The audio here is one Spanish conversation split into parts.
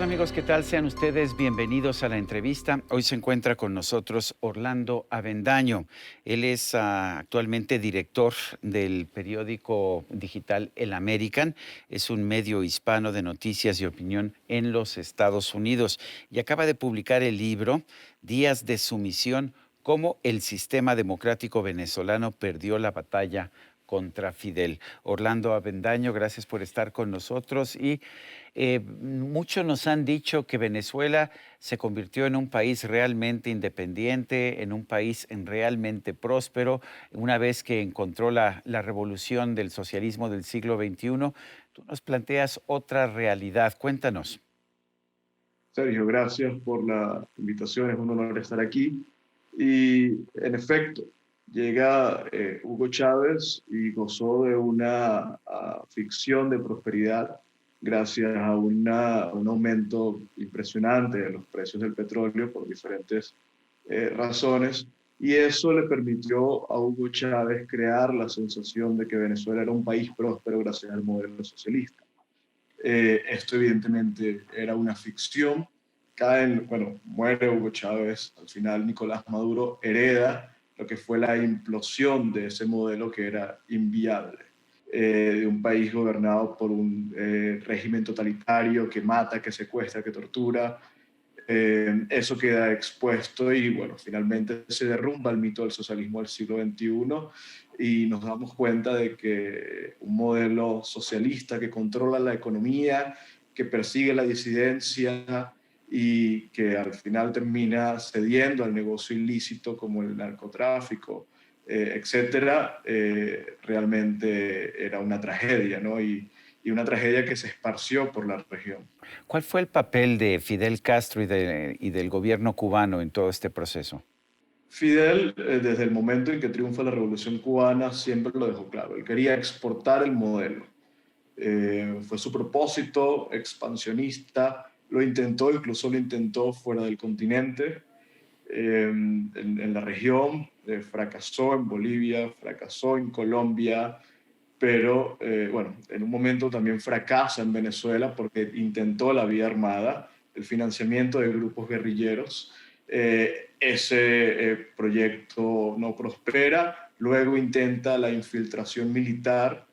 Hola amigos, ¿qué tal? Sean ustedes bienvenidos a la entrevista. Hoy se encuentra con nosotros Orlando Avendaño. Él es actualmente director del periódico digital El American. Es un medio hispano de noticias y opinión en los Estados Unidos y acaba de publicar el libro Días de Sumisión: cómo el sistema democrático venezolano perdió la batalla contra Fidel. Orlando Avendaño, gracias por estar con nosotros. Muchos nos han dicho que Venezuela se convirtió en un país realmente independiente, en un país realmente próspero, una vez que encontró la revolución del socialismo del siglo XXI. Tú nos planteas otra realidad. Cuéntanos. Sergio, gracias por la invitación, es un honor estar aquí. Y en efecto, llega Hugo Chávez y gozó de una ficción de prosperidad gracias a un aumento impresionante de los precios del petróleo por diferentes razones. Y eso le permitió a Hugo Chávez crear la sensación de que Venezuela era un país próspero gracias al modelo socialista. Esto evidentemente era una ficción. Bueno, muere Hugo Chávez, al final Nicolás Maduro hereda lo que fue la implosión de ese modelo que era inviable, de un país gobernado por un régimen totalitario que mata, que secuestra, que tortura. Eso queda expuesto y bueno, finalmente se derrumba el mito del socialismo del siglo XXI y nos damos cuenta de que un modelo socialista que controla la economía, que persigue la disidencia y que al final termina cediendo al negocio ilícito como el narcotráfico, etcétera, realmente era una tragedia, ¿no? Y una tragedia que se esparció por la región. ¿Cuál fue el papel de Fidel Castro y del gobierno cubano en todo este proceso? Fidel, desde el momento en que triunfa la Revolución Cubana, siempre lo dejó claro. Él quería exportar el modelo. Fue su propósito expansionista. Incluso lo intentó fuera del continente, en la región. Fracasó en Bolivia, fracasó en Colombia, pero bueno, en un momento también fracasa en Venezuela porque intentó la vía armada, el financiamiento de grupos guerrilleros. Ese proyecto no prospera, luego intenta la infiltración militar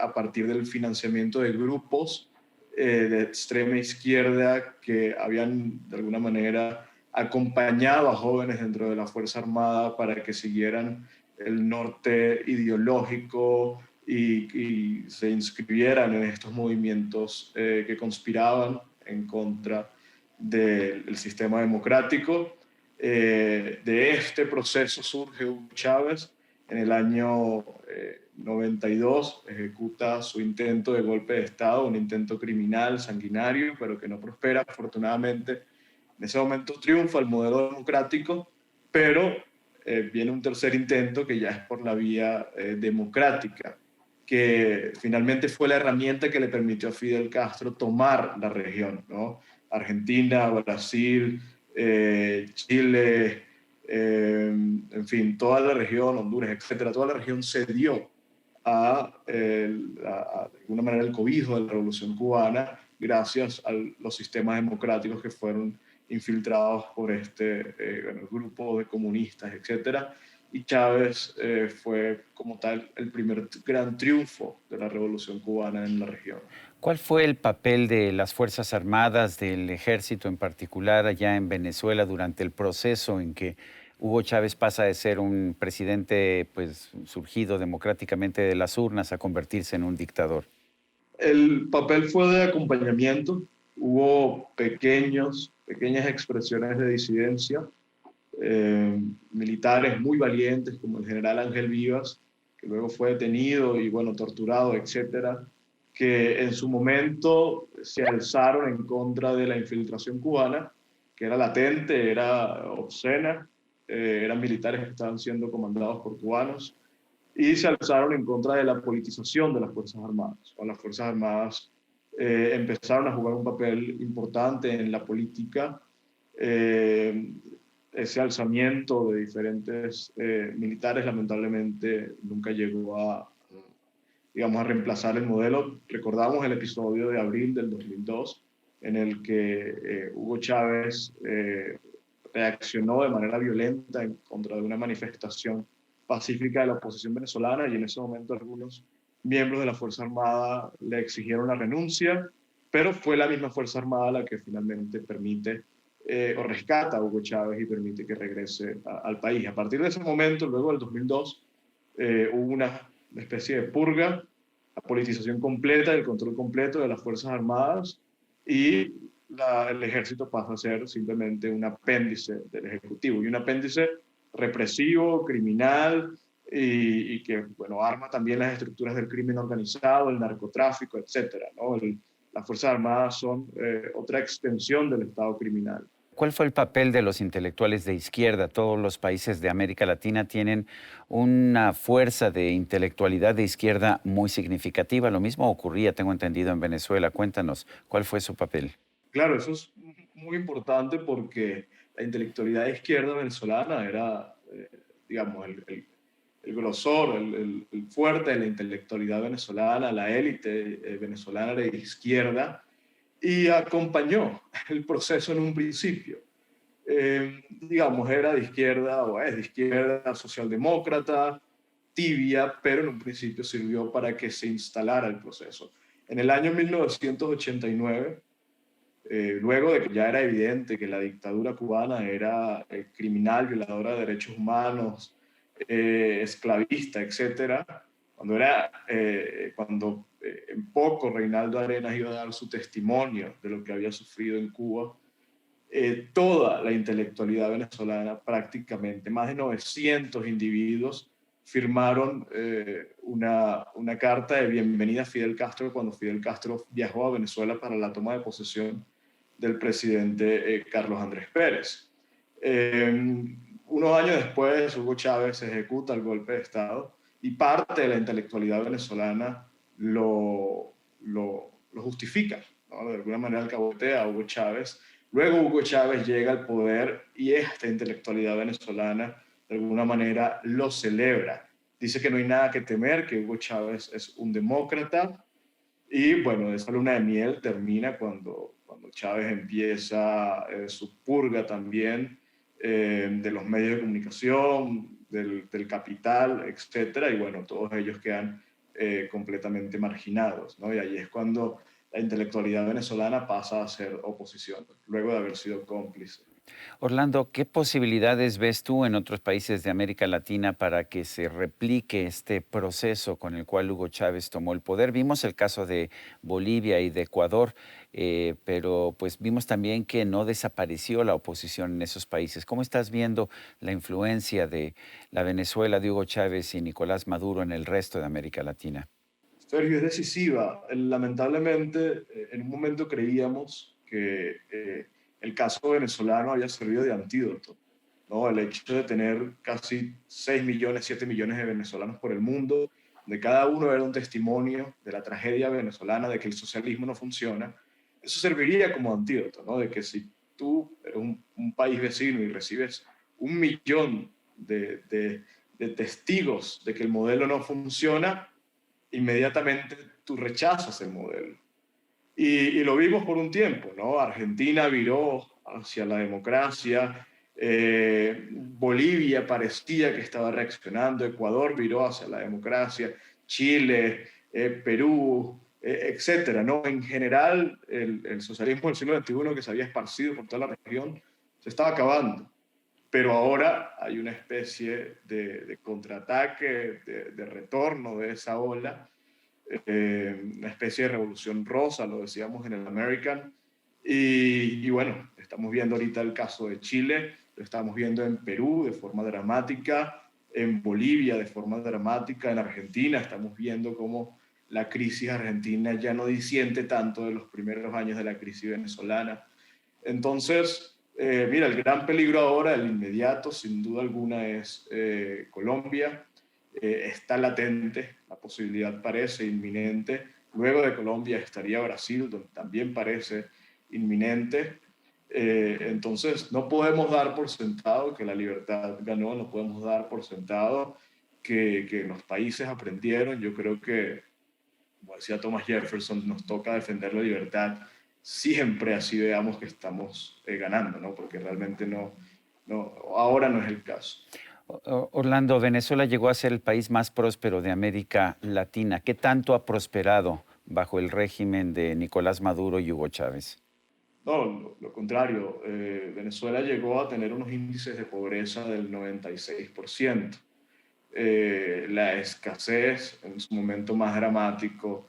a partir del financiamiento de grupos de extrema izquierda que habían de alguna manera acompañado a jóvenes dentro de la Fuerza Armada para que siguieran el norte ideológico y se inscribieran en estos movimientos que conspiraban en contra del sistema democrático. De este proceso surge Hugo Chávez en el año 92, ejecuta su intento de golpe de Estado, un intento criminal, sanguinario, pero que no prospera. Afortunadamente, en ese momento triunfa el modelo democrático, pero viene un tercer intento que ya es por la vía democrática, que finalmente fue la herramienta que le permitió a Fidel Castro tomar la región, ¿no? Argentina, Brasil, Chile, en fin, toda la región, Honduras, etcétera, toda la región cedió de alguna manera el cobijo de la Revolución Cubana gracias a los sistemas democráticos que fueron infiltrados por bueno, grupo de comunistas, etcétera. Y Chávez fue como tal el primer gran triunfo de la Revolución Cubana en la región. ¿Cuál fue el papel de las Fuerzas Armadas, del Ejército en particular, allá en Venezuela durante el proceso en que Hugo Chávez pasa de ser un presidente pues, surgido democráticamente de las urnas a convertirse en un dictador? El papel fue de acompañamiento. Hubo pequeñas expresiones de disidencia, militares muy valientes como el general Ángel Vivas, que luego fue detenido y bueno, torturado, etcétera, que en su momento se alzaron en contra de la infiltración cubana, que era latente, era obscena, eran militares que estaban siendo comandados por cubanos, y se alzaron en contra de la politización de las Fuerzas Armadas. O las Fuerzas Armadas empezaron a jugar un papel importante en la política. Eh, Ese alzamiento de diferentes militares lamentablemente nunca llegó digamos, a reemplazar el modelo. Recordamos el episodio de abril del 2002, en el que Hugo Chávez reaccionó de manera violenta en contra de una manifestación pacífica de la oposición venezolana y en ese momento algunos miembros de la Fuerza Armada le exigieron la renuncia, pero fue la misma Fuerza Armada la que finalmente permite o rescata a Hugo Chávez y permite que regrese al país. A partir de ese momento, luego del 2002, hubo una especie de purga, la politización completa, el control completo de las Fuerzas Armadas y el ejército pasa a ser simplemente un apéndice del Ejecutivo y un apéndice represivo, criminal y que, bueno, arma también las estructuras del crimen organizado, el narcotráfico, etcétera, ¿no? Las Fuerzas Armadas son otra extensión del Estado criminal. ¿Cuál fue el papel de los intelectuales de izquierda? Todos los países de América Latina tienen una fuerza de intelectualidad de izquierda muy significativa. Lo mismo ocurría, tengo entendido, en Venezuela. Cuéntanos, ¿cuál fue su papel? Claro, eso es muy importante porque la intelectualidad de izquierda venezolana era, digamos, el grosor, el fuerte de la intelectualidad venezolana, la élite venezolana de izquierda, y acompañó el proceso en un principio. Digamos, era de izquierda o es de izquierda socialdemócrata, tibia, pero en un principio sirvió para que se instalara el proceso. En el año 1989, luego de que ya era evidente que la dictadura cubana era criminal, violadora de derechos humanos, esclavista, etcétera, cuando en poco Reinaldo Arenas iba a dar su testimonio de lo que había sufrido en Cuba, toda la intelectualidad venezolana, prácticamente más de 900 individuos, firmaron una carta de bienvenida a Fidel Castro cuando Fidel Castro viajó a Venezuela para la toma de posesión del presidente Carlos Andrés Pérez. Unos años después, Hugo Chávez ejecuta el golpe de Estado y parte de la intelectualidad venezolana lo justifica, ¿no? De alguna manera alcahuetea a Hugo Chávez. Luego Hugo Chávez llega al poder y esta intelectualidad venezolana de alguna manera lo celebra. Dice que no hay nada que temer, que Hugo Chávez es un demócrata y bueno, esa luna de miel termina cuando Chávez empieza su purga también de los medios de comunicación, del capital, etcétera, y bueno, todos ellos quedan completamente marginados, ¿no? Y ahí es cuando la intelectualidad venezolana pasa a ser oposición, luego de haber sido cómplice. Orlando, ¿qué posibilidades ves tú en otros países de América Latina para que se replique este proceso con el cual Hugo Chávez tomó el poder? Vimos el caso de Bolivia y de Ecuador, pero pues vimos también que no desapareció la oposición en esos países. ¿Cómo estás viendo la influencia de la Venezuela de Hugo Chávez y Nicolás Maduro en el resto de América Latina? Sergio, es decisiva. Lamentablemente, en un momento creíamos que el caso venezolano había servido de antídoto, ¿no? El hecho de tener casi 6 millones, 7 millones de venezolanos por el mundo, de cada uno era un testimonio de la tragedia venezolana, de que el socialismo no funciona, eso serviría como antídoto, ¿no? De que si tú eres un país vecino y recibes 1 millón de testigos de que el modelo no funciona, inmediatamente tú rechazas el modelo. Y lo vimos por un tiempo, ¿no? Argentina viró hacia la democracia, Bolivia parecía que estaba reaccionando, Ecuador viró hacia la democracia, Chile, Perú, etcétera, ¿no? En general, el socialismo del siglo XXI que se había esparcido por toda la región se estaba acabando. Pero ahora hay una especie de contraataque, de retorno de esa ola, una especie de revolución rosa, lo decíamos en el American. Y bueno, estamos viendo ahorita el caso de Chile, lo estamos viendo en Perú de forma dramática, en Bolivia de forma dramática, en Argentina estamos viendo cómo la crisis argentina ya no disiente tanto de los primeros años de la crisis venezolana. Entonces, mira, el gran peligro ahora, el inmediato, sin duda alguna, es Colombia. Está latente, la posibilidad parece inminente. Luego de Colombia estaría Brasil, donde también parece inminente. Entonces, no podemos dar por sentado que la libertad ganó, no podemos dar por sentado que los países aprendieron. Yo creo que, como decía Thomas Jefferson, nos toca defender la libertad siempre así veamos que estamos ganando, ¿no? Porque realmente ahora no es el caso. Orlando, Venezuela llegó a ser el país más próspero de América Latina. ¿Qué tanto ha prosperado bajo el régimen de Nicolás Maduro y Hugo Chávez? No, lo contrario. Venezuela llegó a tener unos índices de pobreza del 96%. La escasez en su momento más dramático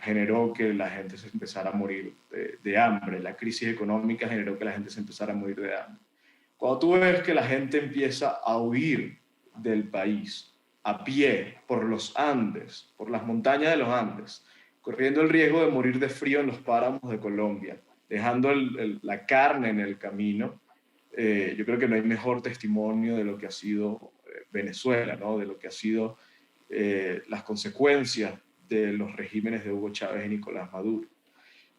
generó que la gente se empezara a morir de hambre. La crisis económica generó que la gente se empezara a morir de hambre. Cuando tú ves que la gente empieza a huir del país a pie por los Andes, por las montañas de los Andes, corriendo el riesgo de morir de frío en los páramos de Colombia, dejando la carne en el camino, yo creo que no hay mejor testimonio de lo que ha sido Venezuela, ¿no? De lo que ha sido las consecuencias de los regímenes de Hugo Chávez y Nicolás Maduro.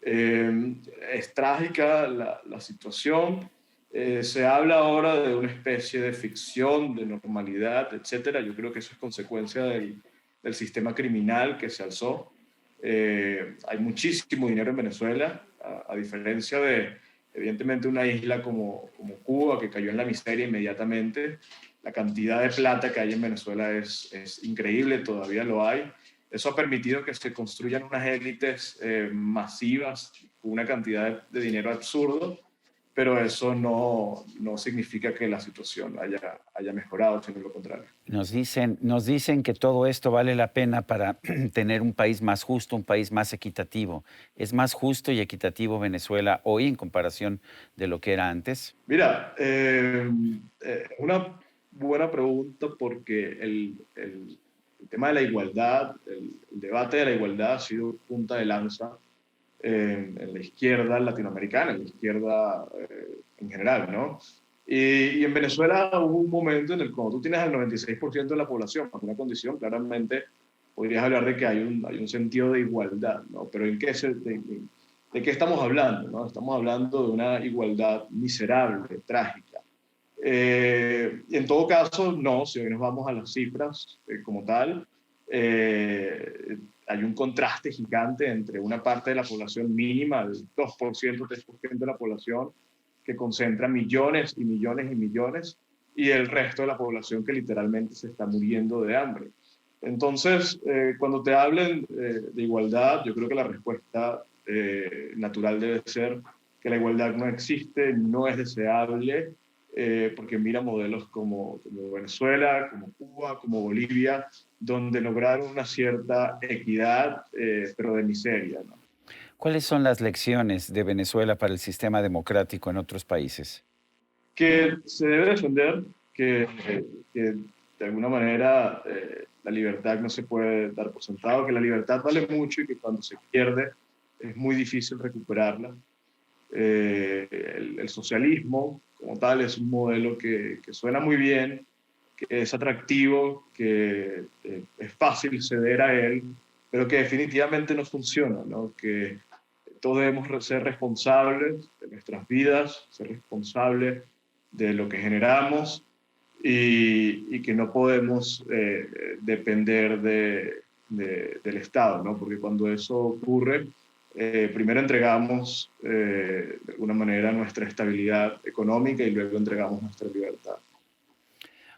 Es trágica la situación. Se habla ahora de una especie de ficción, de normalidad, etcétera. Yo creo que eso es consecuencia del sistema criminal que se alzó. Hay muchísimo dinero en Venezuela, a diferencia de, evidentemente, una isla como Cuba, que cayó en la miseria inmediatamente. La cantidad de plata que hay en Venezuela es increíble, todavía lo hay. Eso ha permitido que se construyan unas élites masivas, una cantidad de dinero absurdo, pero eso no significa que la situación haya mejorado, sino lo contrario. Nos dicen que todo esto vale la pena para tener un país más justo, un país más equitativo. ¿Es más justo y equitativo Venezuela hoy en comparación de lo que era antes? Mira, una buena pregunta porque el tema de la igualdad, el debate de la igualdad ha sido punta de lanza en la izquierda latinoamericana, en la izquierda en general, ¿no? Y en Venezuela hubo un momento en el que cuando tú tienes al 96% de la población bajo una condición, claramente podrías hablar de que hay un sentido de igualdad, ¿no? Pero ¿de qué estamos hablando? ¿No? Estamos hablando de una igualdad miserable, trágica. Y en todo caso, no, si hoy nos vamos a las cifras como tal, hay un contraste gigante entre una parte de la población mínima, el 2%, 3% de la población, que concentra millones y millones y millones, y el resto de la población que literalmente se está muriendo de hambre. Entonces, cuando te hablen de igualdad, yo creo que la respuesta natural debe ser que la igualdad no existe, no es deseable, porque mira modelos como Venezuela, como Cuba, como Bolivia, donde lograron una cierta equidad, pero de miseria, ¿no? ¿Cuáles son las lecciones de Venezuela para el sistema democrático en otros países? Que se debe defender, que de alguna manera la libertad no se puede dar por sentado, que la libertad vale mucho y que cuando se pierde es muy difícil recuperarla. El socialismo como tal es un modelo que suena muy bien, que es atractivo, que es fácil ceder a él, pero que definitivamente no funciona, ¿no? Que todos debemos ser responsables de nuestras vidas, ser responsables de lo que generamos y que no podemos depender del Estado, ¿no? Porque cuando eso ocurre, primero entregamos de alguna manera nuestra estabilidad económica y luego entregamos nuestra libertad.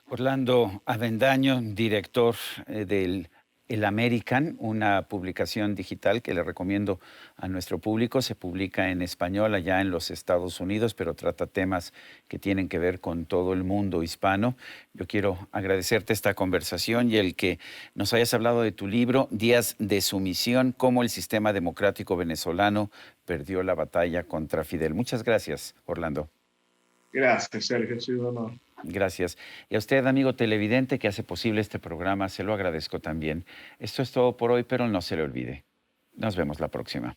Orlando Avendaño, director del El American, una publicación digital que le recomiendo a nuestro público. Se publica en español allá en los Estados Unidos, pero trata temas que tienen que ver con todo el mundo hispano. Yo quiero agradecerte esta conversación y el que nos hayas hablado de tu libro, Días de Sumisión, cómo el sistema democrático venezolano perdió la batalla contra Fidel. Muchas gracias, Orlando. Gracias, Sergio, ha sido un honor. Gracias. Y a usted, amigo televidente, que hace posible este programa, se lo agradezco también. Esto es todo por hoy, pero no se le olvide. Nos vemos la próxima.